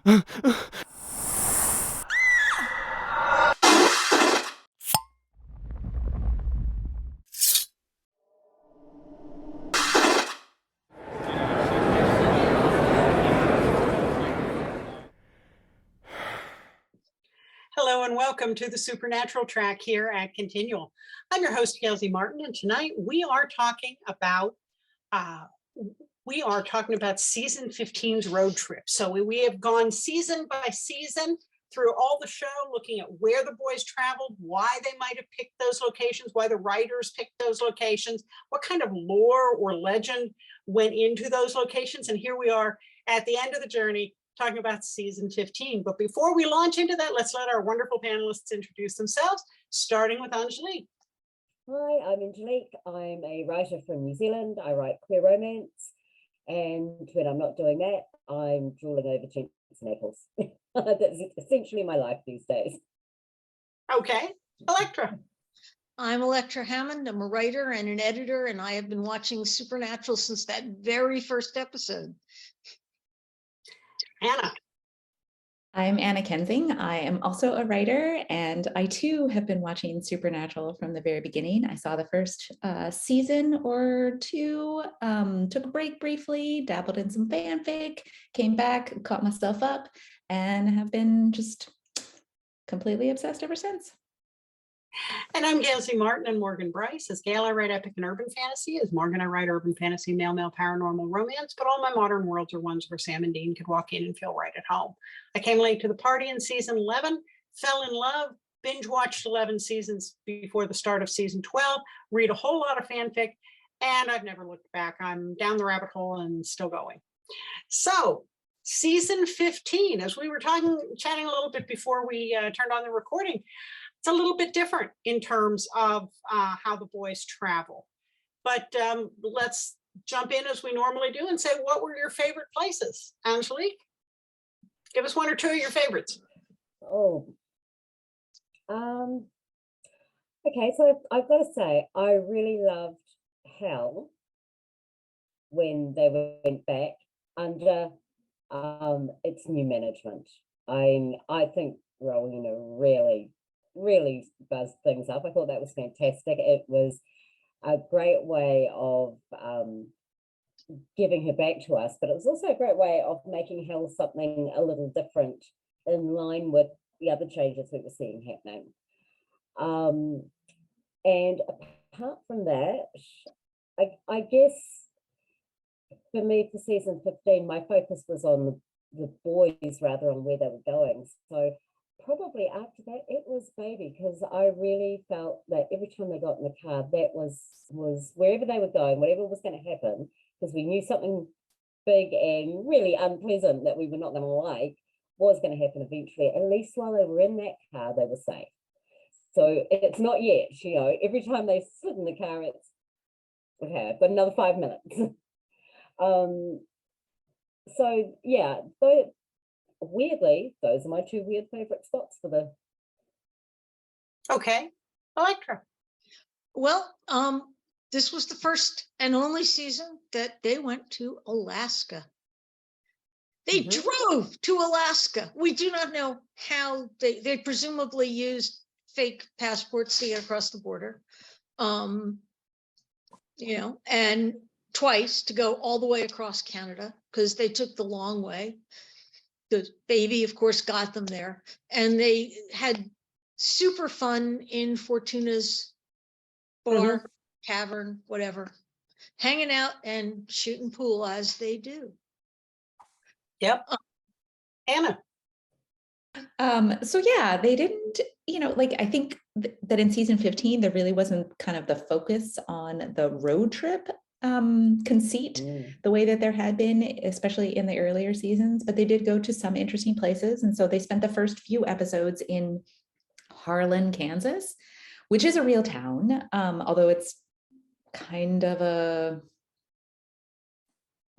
Hello and welcome to the Supernatural track here at Continual. I'm your host, Gail Martin, and tonight we are talking about season 15's road trip. So we have gone season by season through all the show, looking at where the boys traveled, why they might have picked those locations, why the writers picked those locations, what kind of lore or legend went into those locations. And here we are at the end of the journey, talking about season 15. But before we launch into that, let's let our wonderful panelists introduce themselves, starting with Angelique. Hi, I'm Angelique. I'm a writer from New Zealand. I write queer romance. And when I'm not doing that, I'm drooling over cheese and apples. That's essentially my life these days. Okay, Elektra. I'm Elektra Hammond. I'm a writer and an editor, and I have been watching Supernatural since that very first episode. Anna. I'm Anna Kensing. I am also a writer, and I too have been watching Supernatural from the very beginning. I saw the first season or two, took a break briefly, dabbled in some fanfic, came back, caught myself up, and have been just completely obsessed ever since. And I'm Gail Martin and Morgan Bryce. As Gail, I write epic and urban fantasy. As Morgan, I write urban fantasy, male paranormal romance, but all my modern worlds are ones where Sam and Dean could walk in and feel right at home. I came late to the party in season 11, fell in love, binge watched 11 seasons before the start of season 12, read a whole lot of fanfic, and I've never looked back. I'm down the rabbit hole and still going. So season 15, as we were chatting a little bit before we turned on the recording, it's a little bit different in terms of how the boys travel. But let's jump in as we normally do and say, what were your favorite places? Angelique, give us one or two of your favorites. Okay, so I've got to say, I really loved Hell when they went back under its new management. I think Rowena really buzzed things up. I thought that was fantastic. It was a great way of giving her back to us, but it was also a great way of making Hell something a little different in line with the other changes we were seeing happening. And apart from that, I guess for me, for season 15, my focus was on the boys rather than where they were going. So probably after that, it was Baby, because I really felt that every time they got in the car, that was wherever they were going, whatever was going to happen, because we knew something big and really unpleasant that we were not going to like was going to happen eventually. At least while they were in that car, they were safe. So it's not yet, every time they sit in the car, it's, okay, I've got another 5 minutes. So yeah, weirdly, those are my two weird favorite spots for the. Okay, Elektra. Well, this was the first and only season that they went to Alaska. They drove to Alaska. We do not know how they presumably used fake passports to get across the border, and twice to go all the way across Canada because they took the long way. The Baby, of course, got them there, and they had super fun in Fortuna's bar, cavern, whatever, hanging out and shooting pool as they do. Yep. Anna. So yeah, they didn't, I think that in season 15, there really wasn't kind of the focus on the road trip conceit the way that there had been, especially in the earlier seasons, but they did go to some interesting places. And so they spent the first few episodes in Harlan, Kansas, which is a real town, although it's kind of a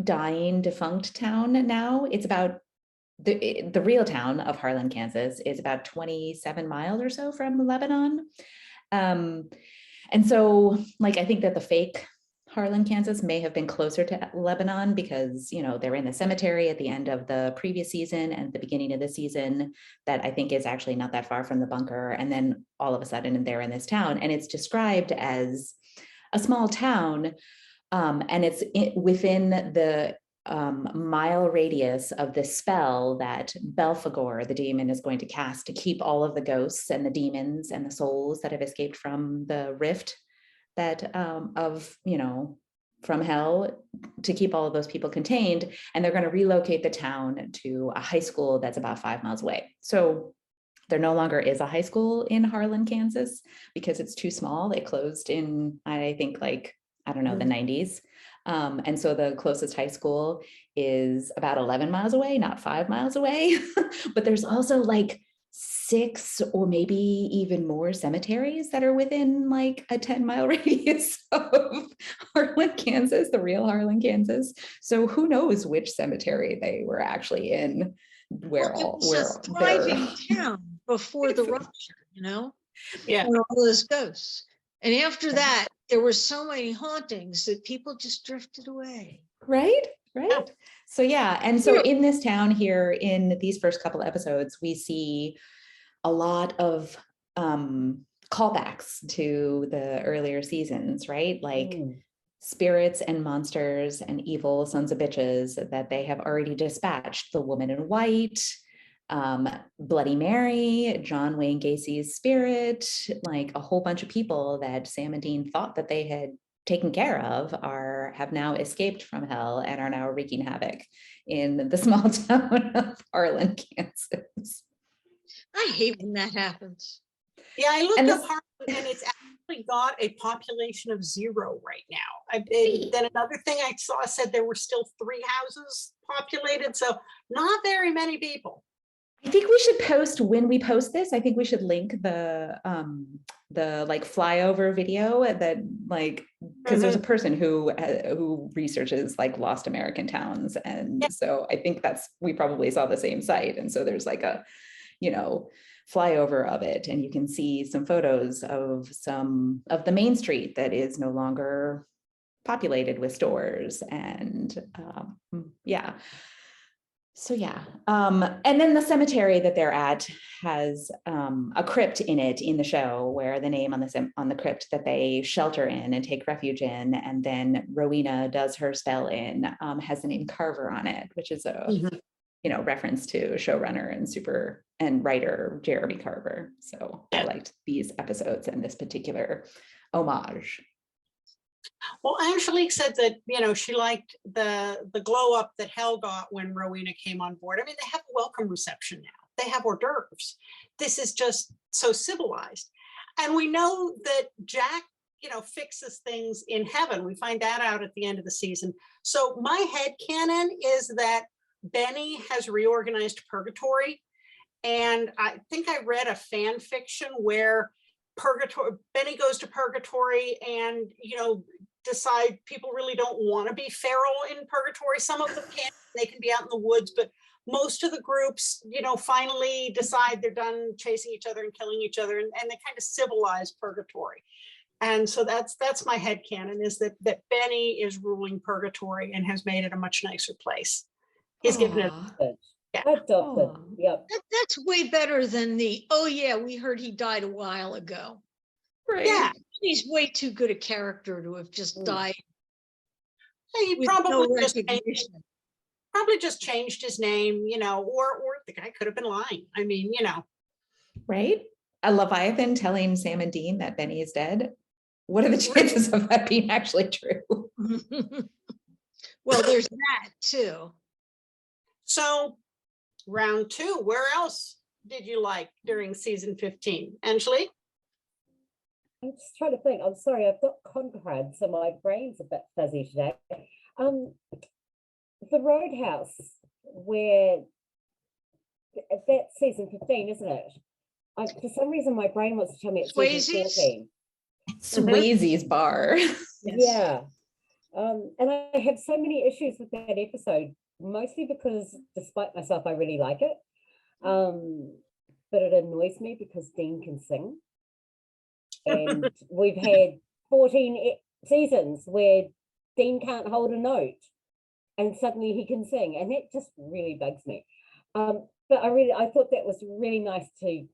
dying, defunct town now. It's about the real town of Harlan, Kansas is about 27 miles or so from Lebanon. And so I think that the fake Harlan, Kansas may have been closer to Lebanon because, you know, they're in the cemetery at the end of the previous season and the beginning of the season that I think is actually not that far from the bunker. And then all of a sudden they're in this town, and it's described as a small town, and it's within the mile radius of the spell that Belphegor, the demon, is going to cast to keep all of the ghosts and the demons and the souls that have escaped from the rift that from hell, to keep all of those people contained. And they're going to relocate the town to a high school that's about 5 miles away. So there no longer is a high school in Harlan, Kansas, because it's too small. They closed in, I think, like, I don't know, the 90s. And so the closest high school is about 11 miles away, not 5 miles away. But there's also like 6 or maybe even more cemeteries that are within like a 10-mile radius of Harlan, Kansas, the real Harlan, Kansas. So who knows which cemetery they were actually in, where Well, all it was a thriving town before the rupture, you know, Yeah. and all those ghosts. And after that, there were so many hauntings that people just drifted away. Right. So yeah, and so in this town here, in these first couple episodes, we see a lot of callbacks to the earlier seasons, right? Like spirits and monsters and evil sons of bitches that they have already dispatched. The Woman in White, Bloody Mary, John Wayne Gacy's spirit, like a whole bunch of people that Sam and Dean thought that they had taken care of have now escaped from hell and are now wreaking havoc in the small town of Harlan, Kansas. I hate when that happens. Yeah, I looked up Harlan, and it's actually got a population of 0 right now. Then another thing I saw said there were still 3 houses populated, so not very many people. I think we should post, when we post this, I think we should link the like flyover video that, like, because there's a person who researches like lost American towns, and so I think we probably saw the same site, and so there's like a, you know, flyover of it, and you can see some photos of some of the main street that is no longer populated with stores, and yeah. So yeah, and then the cemetery that they're at has a crypt in it in the show, where the name on the crypt that they shelter in and take refuge in, and then Rowena does her spell in, has the name Carver on it, which is a you know, reference to showrunner and writer Jeremy Carver. So I liked these episodes and this particular homage. Well, Angelique said that, you know, she liked the glow up that Hell got when Rowena came on board. I mean, they have a welcome reception now. They have hors d'oeuvres. This is just so civilized. And we know that Jack, you know, fixes things in heaven. We find that out at the end of the season. So my headcanon is that Benny has reorganized purgatory. And I think I read a fan fiction where Benny goes to purgatory and, you know, decide people really don't want to be feral in purgatory. Some of them can, they can be out in the woods, but most of the groups, you know, finally decide they're done chasing each other and killing each other, and they kind of civilize purgatory. And so that's my headcanon, is that Benny is ruling purgatory and has made it a much nicer place. He's given it. Adopted. Yep. That's way better than the, oh yeah, we heard he died a while ago. Right. Yeah. He's way too good a character to have just died. He with probably no just recognition. changed his name, you know, or the guy could have been lying. I mean, you know. Right? A Leviathan telling Sam and Dean that Benny is dead. What are the chances of that being actually true? Well, there's that too. So round 2, where else did you like during season 15? Angelique? I'm just trying to think. I'm sorry, I've got Conrad, so my brain's a bit fuzzy today. The Roadhouse, where that's season 15, isn't it? For some reason, my brain wants to tell me it's season Swayze's? 14. Swayze's bar. Yeah. And I have so many issues with that episode, mostly because, despite myself, I really like it. But it annoys me because Dean can sing. And we've had 14 seasons where Dean can't hold a note and suddenly he can sing, and that just really bugs me. But I thought that was really nice to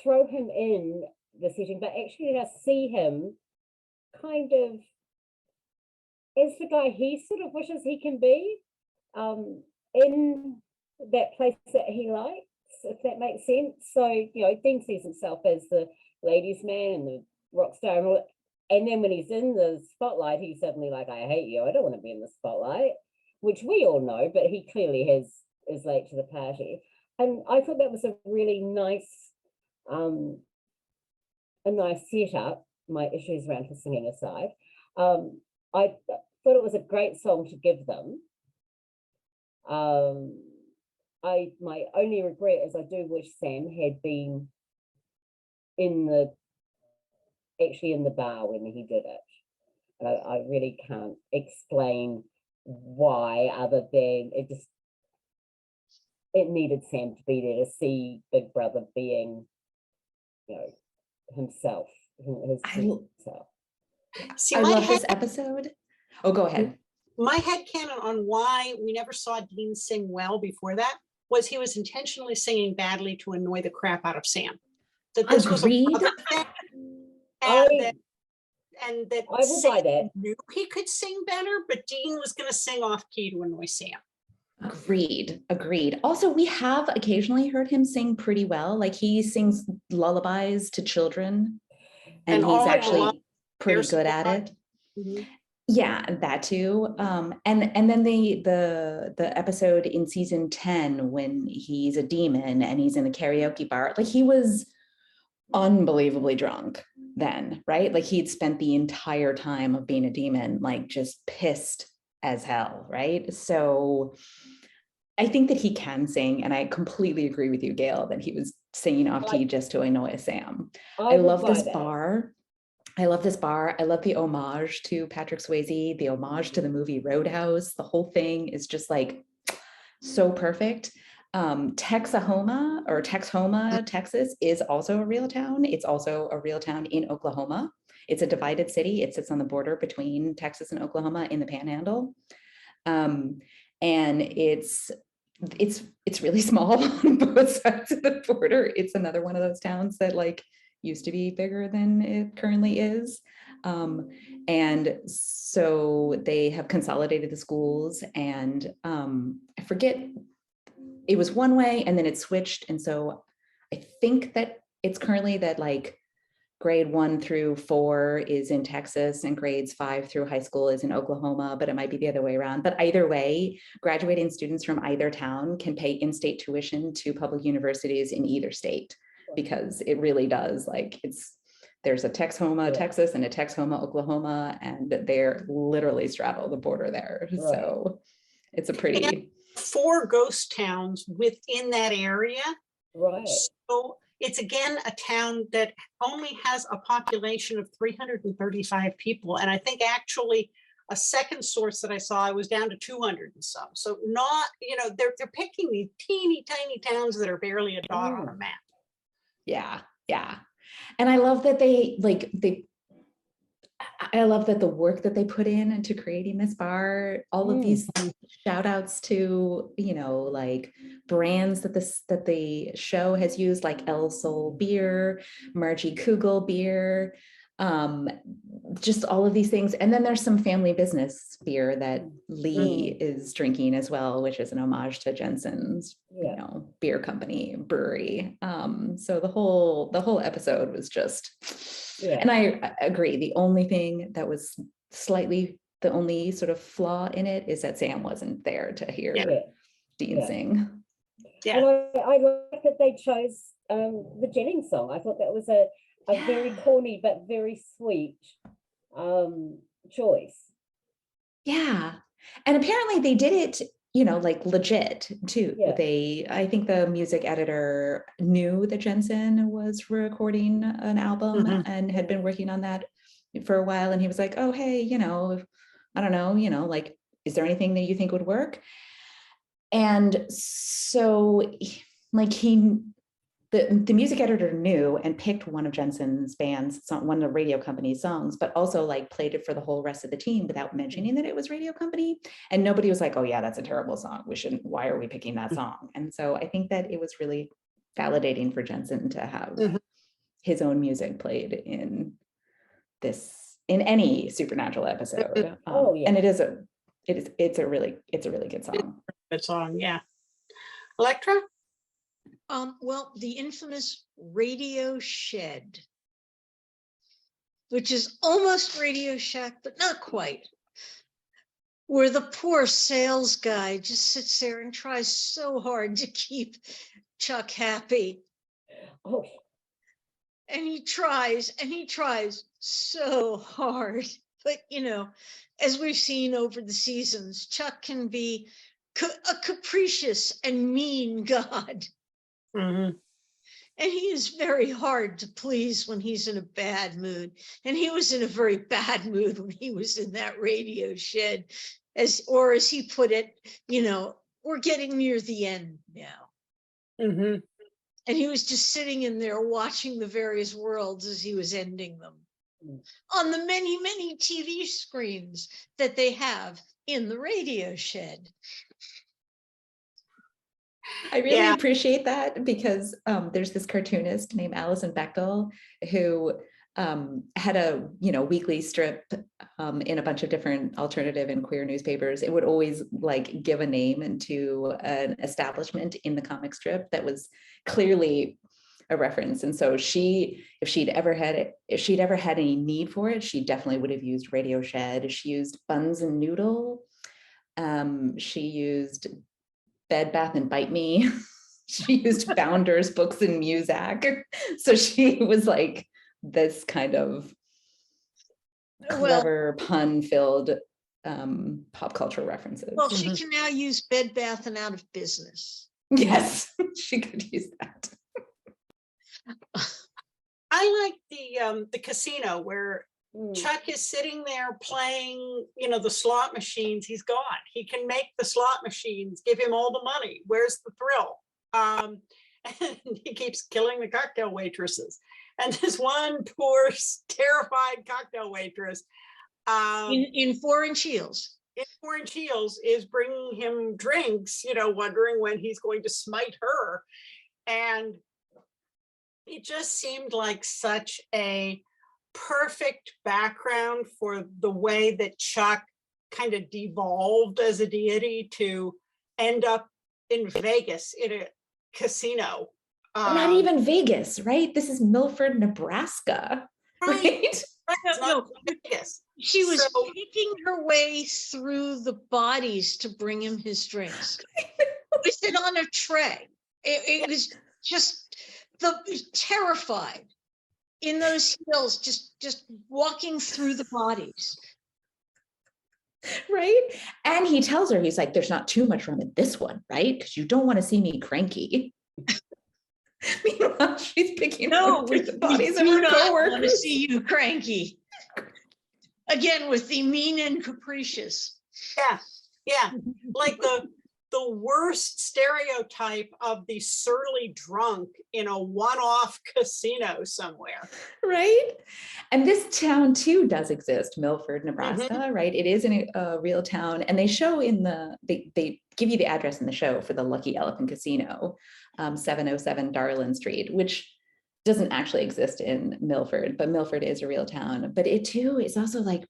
throw him in the setting, but actually just see him kind of as the guy he sort of wishes he can be, in that place that he likes, if that makes sense. So, you know, Dean sees himself as the ladies' man and the rock star and all, and then when he's in the spotlight, he's suddenly like, I hate you, I don't want to be in the spotlight, which we all know, but he clearly is late to the party. And I thought that was a really nice, a nice setup, my issues around his singing aside. I thought it was a great song to give them. My only regret is I do wish Sam had been actually in the bar when he did it. I really can't explain why, other than it needed Sam to be there to see Big Brother being, you know, himself, his true self. See, I love this episode. Oh, go ahead. My headcanon on why we never saw Dean sing well before that was he was intentionally singing badly to annoy the crap out of Sam. That this Agreed. was a thing, I will buy Sam that. knew he could sing better, but Dean was going to sing off key to annoy Sam. Agreed. Also, we have occasionally heard him sing pretty well. Like he sings lullabies to children, and he's actually pretty good at it. Mm-hmm. Yeah, that too. And then the episode in season 10 when he's a demon and he's in the karaoke bar, like he was unbelievably drunk then, right? Like he'd spent the entire time of being a demon, like just pissed as hell, right? So I think that he can sing, and I completely agree with you, Gail, that he was singing off key just to annoy Sam. I love this bar. I love the homage to Patrick Swayze, the homage to the movie Roadhouse. The whole thing is just like so perfect. Texahoma, Texas is also a real town. It's also a real town in Oklahoma. It's a divided city. It sits on the border between Texas and Oklahoma in the Panhandle. And it's really small on both sides of the border. It's another one of those towns that like used to be bigger than it currently is. And so they have consolidated the schools, and I forget, it was one way and then it switched. And so I think that it's currently that like grade 1 through 4 is in Texas and grades 5 through high school is in Oklahoma, but it might be the other way around. But either way, graduating students from either town can pay in-state tuition to public universities in either state, because it really does, like there's a Texhoma, Texas and a Texhoma, Oklahoma, and they're literally straddle the border there. Right. So it's a pretty... And 4 ghost towns within that area. Right. So it's again a town that only has a population of 335 people. And I think actually a second source that I saw, I was down to 200 and some. So not, you know, they're picking these teeny tiny towns that are barely a dot on a map. Yeah. And I love that I love that the work that they put in into creating this bar, all of these shout outs to, you know, like brands that the show has used, like El Sol beer, Margie Kugel beer, just all of these things. And then there's some family business beer that Lee is drinking as well, which is an homage to Jensen's, you know, beer company, brewery. So the whole episode was just, and I agree. The only thing that was the only sort of flaw in it is that Sam wasn't there to hear Dean sing. Yeah. And I like that they chose the Jennings song. I thought that was a very corny but very sweet choice. Yeah. And apparently they did it, you know, like legit too. I think the music editor knew that Jensen was recording an album and had been working on that for a while. And he was like, oh, hey, you know, I don't know, you know, like, is there anything that you think would work? And so like the the music editor knew and picked one of Jensen's bands, one of the radio company's songs, but also like played it for the whole rest of the team without mentioning that it was radio company. And nobody was like, oh yeah, that's a terrible song. Why are we picking that song? And so I think that it was really validating for Jensen to have his own music played in any Supernatural episode. And it's a really good song. Good song, yeah. Elektra? Well, the infamous Radio Shed, which is almost Radio Shack, but not quite, where the poor sales guy just sits there and tries so hard to keep Chuck happy. Oh, And he tries so hard. But, as we've seen over the seasons, Chuck can be a capricious and mean God. Mm-hmm. And he is very hard to please when he's in a bad mood. And he was in a very bad mood when he was in that Radio Shed. As he put it, we're getting near the end now. Mm-hmm. And he was just sitting in there watching the various worlds as he was ending them on the many, many TV screens that they have in the Radio Shed. I really appreciate that because there's this cartoonist named Alison Bechdel who had a weekly strip in a bunch of different alternative and queer newspapers. It would always like give a name into an establishment in the comic strip that was clearly a reference. And so if she'd ever had any need for it, she definitely would have used Radio Shed. She used Buns and Noodle. She used Bed Bath and Bite Me. She used Founders Books and Muzak. So she was like this kind of clever pun-filled pop culture references. Well, she can now use Bed Bath and Out of Business. Yes, she could use that. I like the casino where Chuck is sitting there playing, the slot machines. He's gone. He can make the slot machines, give him all the money. Where's the thrill? And he keeps killing the cocktail waitresses. And this one poor, terrified cocktail waitress in 4-inch heels. In 4-inch heels is bringing him drinks, wondering when he's going to smite her. And it just seemed like such a perfect background for the way that Chuck kind of devolved as a deity to end up in Vegas in a casino. Not even Vegas, right? This is Milford, Nebraska, right? No. Vegas. She was picking her way through the bodies to bring him his drinks. With it on a tray. It was just terrified in those heels, just walking through the bodies. Right. And he tells her, he's like, there's not too much rum in this one, right? Because you don't want to see me cranky. Meanwhile, she's picking up through the bodies of her coworkers. Want to see you cranky. Again, with the mean and capricious. Yeah. Like the worst stereotype of the surly drunk in a one-off casino somewhere. Right. And this town too does exist, Milford, Nebraska, right? It is in a real town. And they show they give you the address in the show for the Lucky Elephant Casino, 707 Darlin Street, which doesn't actually exist in Milford, but Milford is a real town. But it too is also like,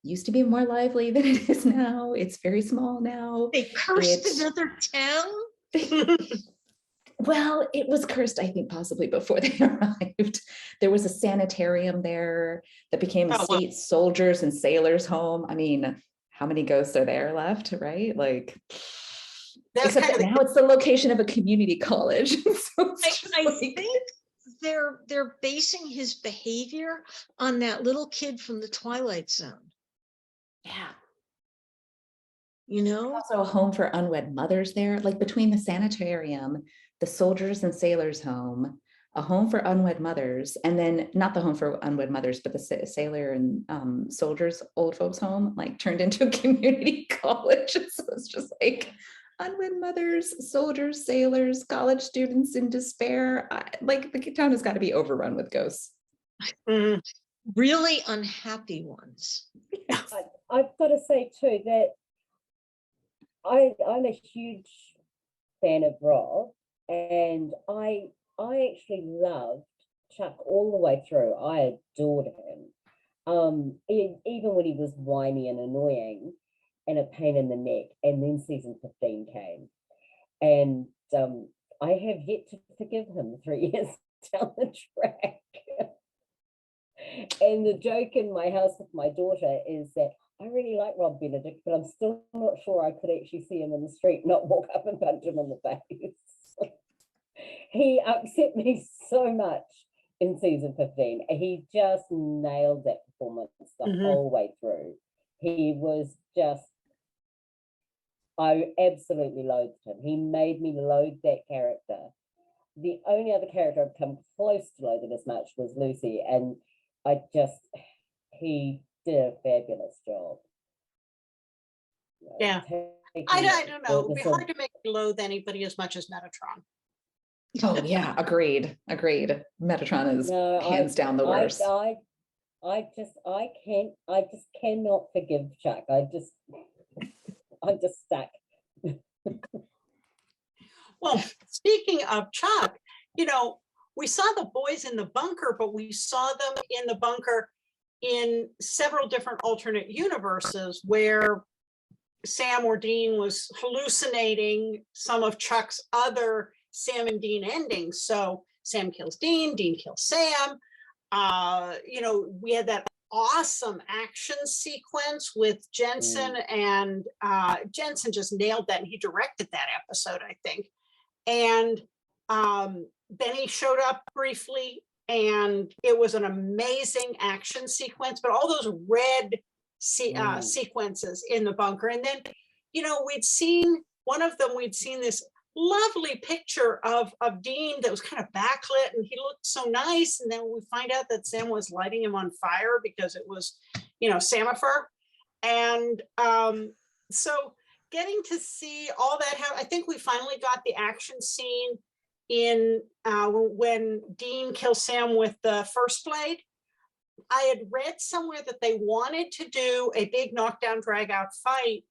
used to be more lively than it is now. It's very small now. They cursed another town? Well, it was cursed, I think, possibly before they arrived. There was a sanitarium there that became a state soldiers and sailors home. I mean, how many ghosts are there left, right? Like, except that now it's the location of a community college. So I think they're basing his behavior on that little kid from the Twilight Zone. Yeah. Also a home for unwed mothers there, like between the sanitarium, the soldiers and sailors home, a home for unwed mothers, and then not the home for unwed mothers, but the sailor and soldiers old folks home, like turned into a community college. So it's just like, unwed mothers, soldiers, sailors, college students in despair. Like the town has got to be overrun with ghosts. Mhm. Really unhappy ones. I've got to say too that I'm a huge fan of Rob, and I actually loved Chuck all the way through. I adored him. Even when he was whiny and annoying and a pain in the neck, and then season 15 came. And I have yet to forgive him 3 years down the track. And the joke in my house with my daughter is that I really like Rob Benedict, but I'm still not sure I could actually see him in the street, not walk up and punch him in the face. He upset me so much in season 15. He just nailed that performance the whole way through. He was just, I absolutely loathed him. He made me loathe that character. The only other character I've come close to loathing as much was Lucy, and he did a fabulous job. Yeah. Taking I don't know. It'd be the hard to make me loathe anybody as much as Metatron. Oh yeah, agreed. Metatron is No, hands down the worst. I just cannot forgive Chuck. I'm just stuck. Well, speaking of Chuck, we saw the boys in the bunker, but we saw them in the bunker in several different alternate universes where Sam or Dean was hallucinating some of Chuck's other Sam and Dean endings. So Sam kills Dean, Dean kills Sam. We had that awesome action sequence with Jensen, and Jensen just nailed that. And he directed that episode, I think. And Benny showed up briefly, and it was an amazing action sequence, but all those red sequences in the bunker. And then, we'd seen this lovely picture of Dean that was kind of backlit, and he looked so nice. And then we find out that Sam was lighting him on fire because it was, Samifer. And so getting to see all that happen, I think we finally got the action scene in when Dean kills Sam with the first blade. I had read somewhere that they wanted to do a big knockdown drag out fight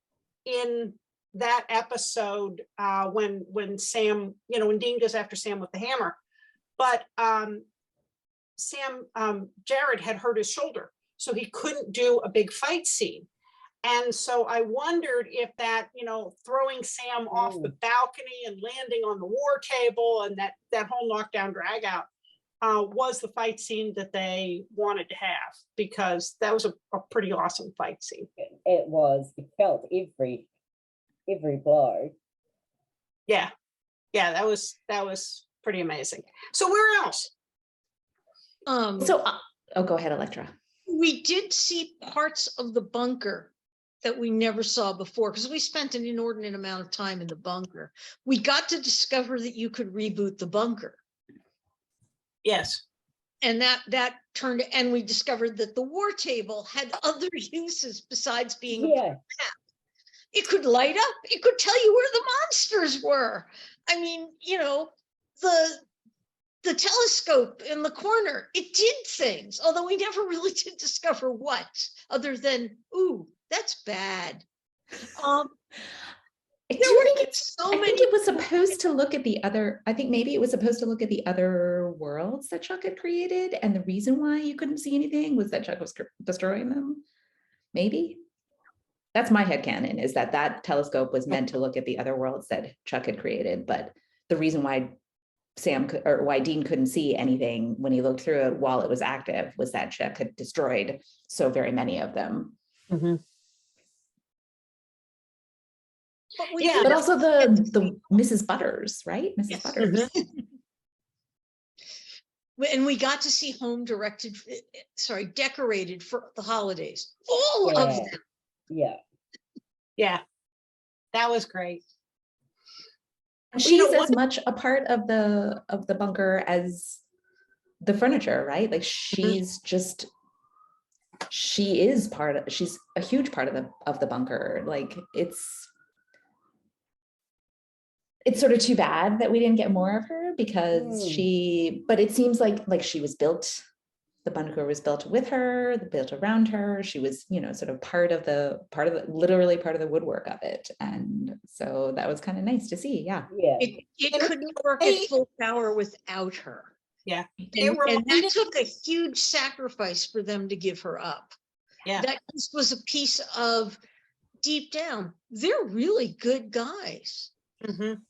in that episode when Sam, when Dean goes after Sam with the hammer, but Jurd had hurt his shoulder, so he couldn't do a big fight scene. And so I wondered if that, throwing Sam off the balcony and landing on the war table and that whole knockdown drag out was the fight scene that they wanted to have, because that was a pretty awesome fight scene. It was. It felt every blow. Yeah, that was pretty amazing. So where else? Go ahead, Elektra. We did see parts of the bunker that we never saw before, because we spent an inordinate amount of time in the bunker. We got to discover that you could reboot the bunker. Yes. And that turned, and we discovered that the war table had other uses besides being a map. It could light up. It could tell you where the monsters were. I mean, the telescope in the corner, it did things, although we never really did discover what, other than, ooh, that's bad. I think it was supposed to look at the other, I think maybe it was supposed to look at the other worlds that Chuck had created, and the reason why you couldn't see anything was that Chuck was destroying them. Maybe. That's my headcanon, is that telescope was meant to look at the other worlds that Chuck had created, but the reason why why Dean couldn't see anything when he looked through it while it was active was that Chuck had destroyed so very many of them. Mm-hmm. But also the Mrs. Butters, right? Mrs. Butters. And we got to see home decorated for the holidays. All of them. Yeah. That was great. She's as much a part of the bunker as the furniture, right? Like she's she's a huge part of the bunker. Like it's sort of too bad that we didn't get more of her because Mm. but it seems like she was built, the bunker was built with her, built around her. She was, sort of literally part of the woodwork of it. And so that was kind of nice to see. Yeah. Yeah. It And couldn't work they- at full power without her. Yeah. And that reminded- took a huge sacrifice for them to give her up. Yeah. That just was a piece of, deep down, they're really good guys. Mhm.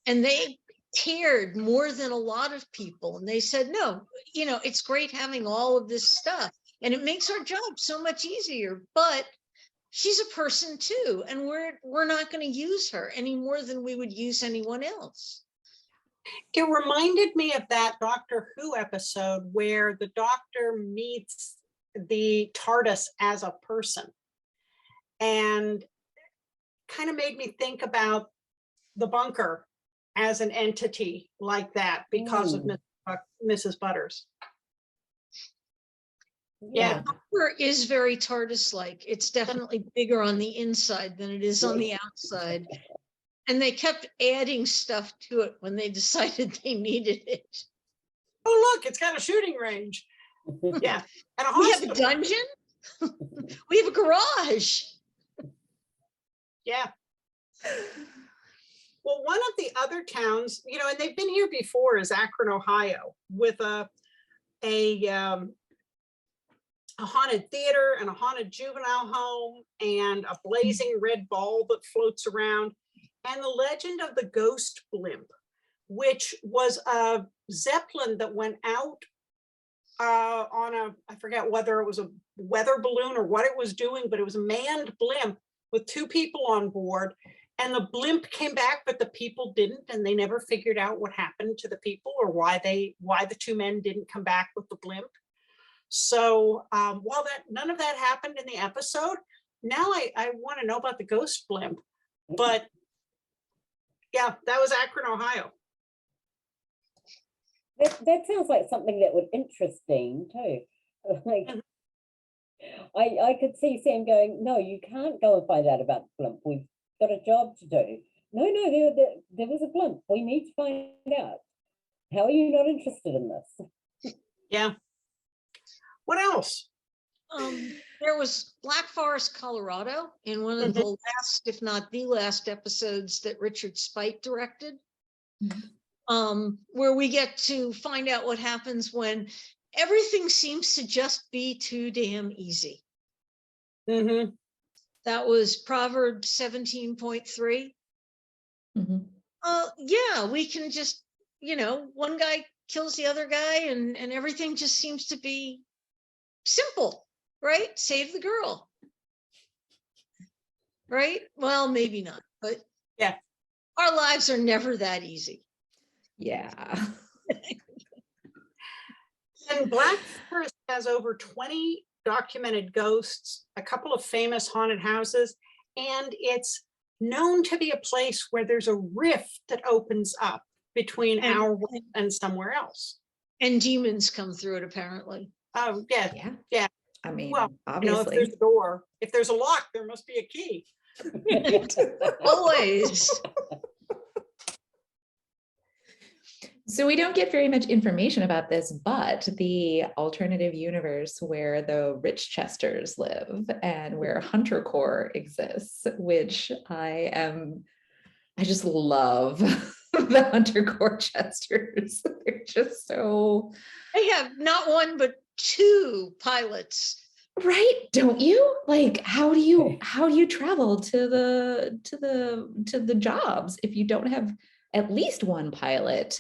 And they cared more than a lot of people. And they said, no, it's great having all of this stuff. And it makes our job so much easier. But she's a person too. And we're not going to use her any more than we would use anyone else. It reminded me of that Doctor Who episode where the doctor meets the TARDIS as a person, and kind of made me think about the bunker as an entity like that because of Mrs. Butters. Yeah. Bunker is very TARDIS-like. It's definitely bigger on the inside than it is on the outside. And they kept adding stuff to it when they decided they needed it. Oh, look, it's got a shooting range. Yeah. And a We have a hospital. dungeon. We have a garage. Yeah. Well, one of the other towns, and they've been here before, is Akron, Ohio, with a haunted theater and a haunted juvenile home and a blazing red ball that floats around, and the legend of the ghost blimp, which was a Zeppelin that went out on I forget whether it was a weather balloon or what it was doing, but it was a manned blimp with 2 people on board. And the blimp came back, but the people didn't, and they never figured out what happened to the people or why the 2 men didn't come back with the blimp. So while none of that happened in the episode, now I want to know about the ghost blimp. But yeah, that was Akron, Ohio. That sounds like something that would interest Dean too. Like, I could see Sam going, no, you can't go and find out about the blimp. We've got a job to do. No, there was a blimp. We need to find out. How are you not interested in this? Yeah. What else? There was Black Forest, Colorado, in one of the last, if not the last episodes that Richard Speight directed, where we get to find out what happens when everything seems to just be too damn easy. Mm-hmm. That was Proverbs 17.3. Yeah, we can just, one guy kills the other guy and everything just seems to be simple, right? Save the girl. Right? Well, maybe not, but yeah, our lives are never that easy. Yeah. And Black Forest has over 20 documented ghosts, a couple of famous haunted houses, and it's known to be a place where there's a rift that opens up between our world and somewhere else. And demons come through it, apparently. Oh, yeah. Yeah. Yeah. I mean, Well, obviously. if there's a door, if there's a lock, there must be a key. Always. So we don't get very much information about this, but the alternative universe where the Winchesters live and where Hunter Corps exists, which I just love the Hunter Corps Chesters. They're just so. They have not one, but 2 pilots. Right, don't you? Like, how do you travel to the jobs if you don't have at least one pilot?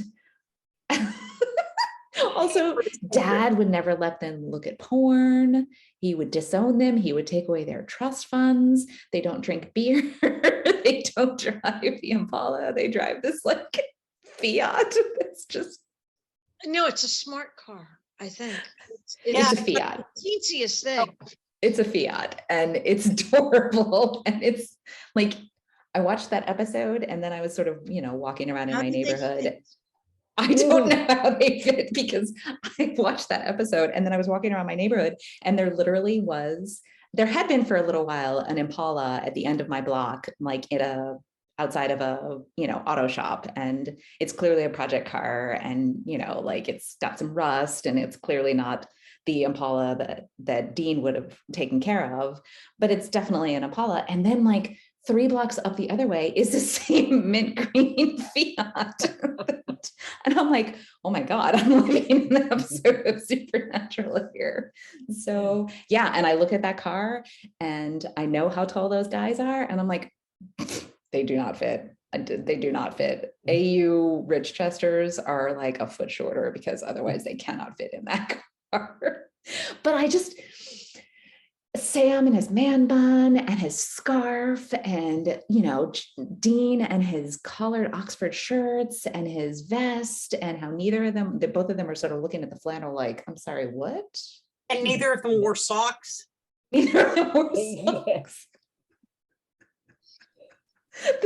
Also, Dad would never let them look at porn. He would disown them. He would take away their trust funds. They don't drink beer. They don't drive the Impala. They drive this like Fiat. It's just. No, it's a smart car, I think. It's a Fiat. The easiest thing. It's a Fiat and it's adorable. And it's like, I watched that episode and then I was sort of, walking around in my neighborhood. I don't know how they fit because I watched that episode and then I was walking around my neighborhood and there had been for a little while an Impala at the end of my block, like at outside of a, auto shop, and it's clearly a project car, and, like it's got some rust, and it's clearly not the Impala that Dean would have taken care of, but it's definitely an Impala. And then like 3 blocks up the other way is the same mint green Fiat. And I'm like, oh my God, I'm living in an episode of Supernatural here. So yeah, and I look at that car and I know how tall those guys are, and I'm like, they do not fit. They do not fit. AU Winchesters are like a foot shorter, because otherwise they cannot fit in that car. But I just, Sam and his man bun and his scarf, and Dean and his collared Oxford shirts and his vest, and how both of them are sort of looking at the flannel like, I'm sorry, what? And neither of them wore socks. Neither of them wore socks.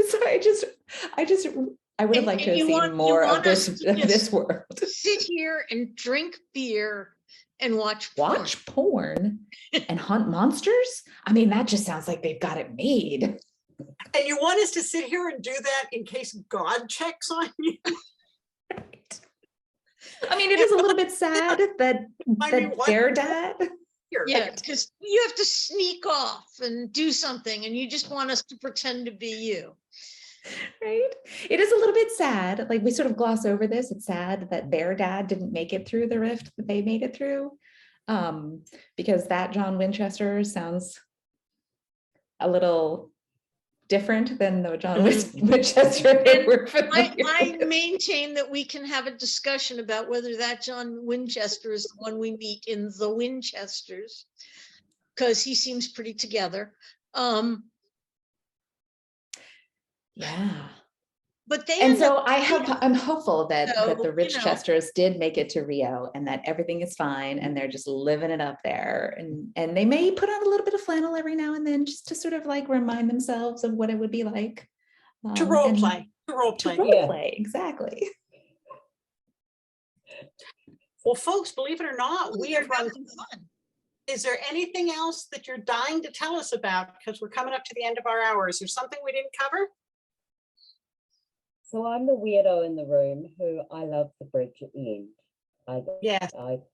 So I would have liked to have seen more of this world. Sit here and drink beer and watch porn and hunt monsters. I mean, that just sounds like they've got it made. And you want us to sit here and do that in case God checks on you? I mean, it is a little bit sad that their dad. Yeah, because you have to sneak off and do something, and you just want us to pretend to be you. Right? It is a little bit sad. Like, we sort of gloss over this. It's sad that their dad didn't make it through the rift that they made it through. Because that John Winchester sounds a little different than the John Winchester they were familiar I with. maintain that we can have a discussion about whether that John Winchester is the one we meet in The Winchesters, because he seems pretty together. Yeah. But they And end so up, I'm hopeful that So, the Winchesters did make it to Rio, and that everything is fine, and they're just living it up there. And they may put on a little bit of flannel every now and then, just to sort of like remind themselves of what it would be like. To role play. Exactly. Well, folks, believe it or not, we have run. fun. Is there anything else that you're dying to tell us about? Because we're coming up to the end of our hour. Is there something we didn't cover? So I'm the weirdo in the room who I love the bridge at the end. Yes. There's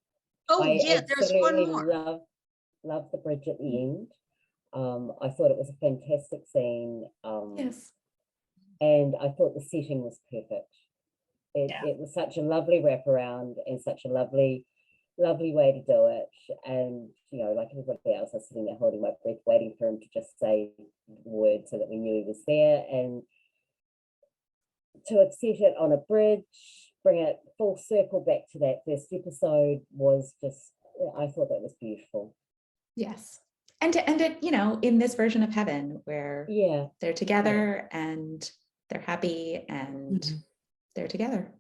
one absolutely more. love the bridge at the end. I thought it was a fantastic scene. Yes. And I thought the setting was perfect. Yeah. It was such a lovely wraparound and such a lovely way to do it. And like everybody else, I was sitting there holding my breath, waiting for him to just say the word so that we knew he was there. And to have set it on a bridge, bring it full circle back to that first episode was just, I thought that was beautiful. Yes. And to end it, in this version of heaven where they're together and they're happy and they're together.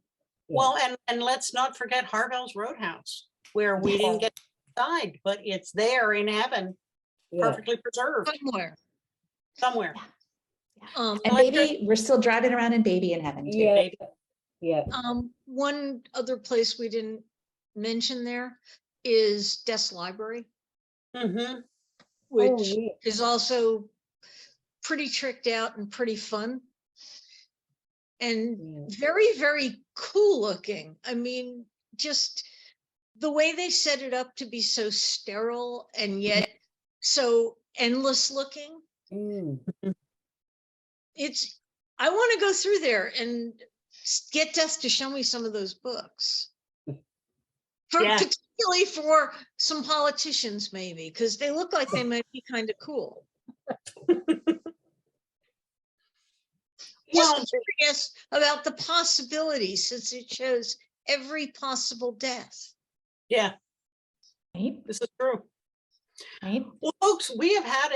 Yeah. Well, and let's not forget Harvell's Roadhouse, where we didn't get inside, but it's there in heaven, perfectly preserved. Somewhere. And Baby, we're still driving around in Baby in heaven too. Yeah. One other place we didn't mention there is Death's Library, which is also pretty tricked out and pretty fun. And very, very cool looking. I mean, just the way they set it up to be so sterile and yet so endless looking. I want to go through there and get Death to show me some of those books. Particularly for some politicians, maybe, because they look like they might be kind of cool. Just curious about the possibilities, since it shows every possible death. Yeah. Right. This is true. Right. Well, folks, we have had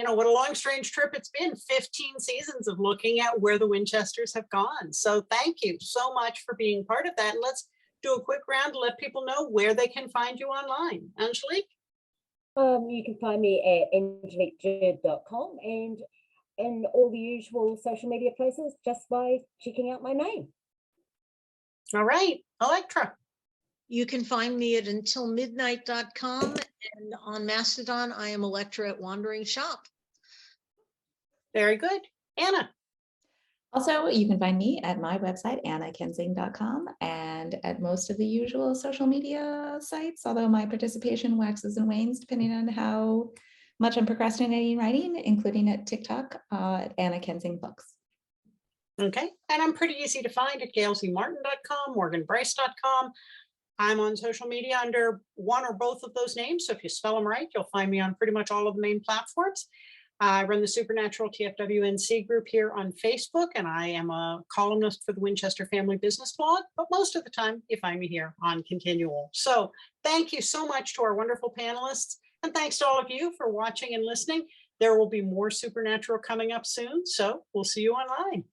what a long, strange trip it's been. 15 seasons of looking at where the Winchesters have gone. So thank you so much for being part of that. And let's do a quick round to let people know where they can find you online. Angelique? You can find me at angeliquejurd.com and all the usual social media places just by checking out my name. All right. Elektra? You can find me at untilmidnight.com, and on Mastodon, I am Elektra at Wandering Shop. Very good. Anna? Also, you can find me at my website, annakensing.com, and at most of the usual social media sites, although my participation waxes and wanes depending on how much I'm procrastinating writing, including at TikTok at Anna Kensing Books. Okay, and I'm pretty easy to find at gailzmartin.com, morganbryce.com. I'm on social media under one or both of those names. So if you spell them right, you'll find me on pretty much all of the main platforms. I run the Supernatural TFWNC group here on Facebook, and I am a columnist for the Winchester Family Business Blog. But most of the time, you find me here on Continual. So thank you so much to our wonderful panelists. And thanks to all of you for watching and listening. There will be more Supernatural coming up soon. So we'll see you online.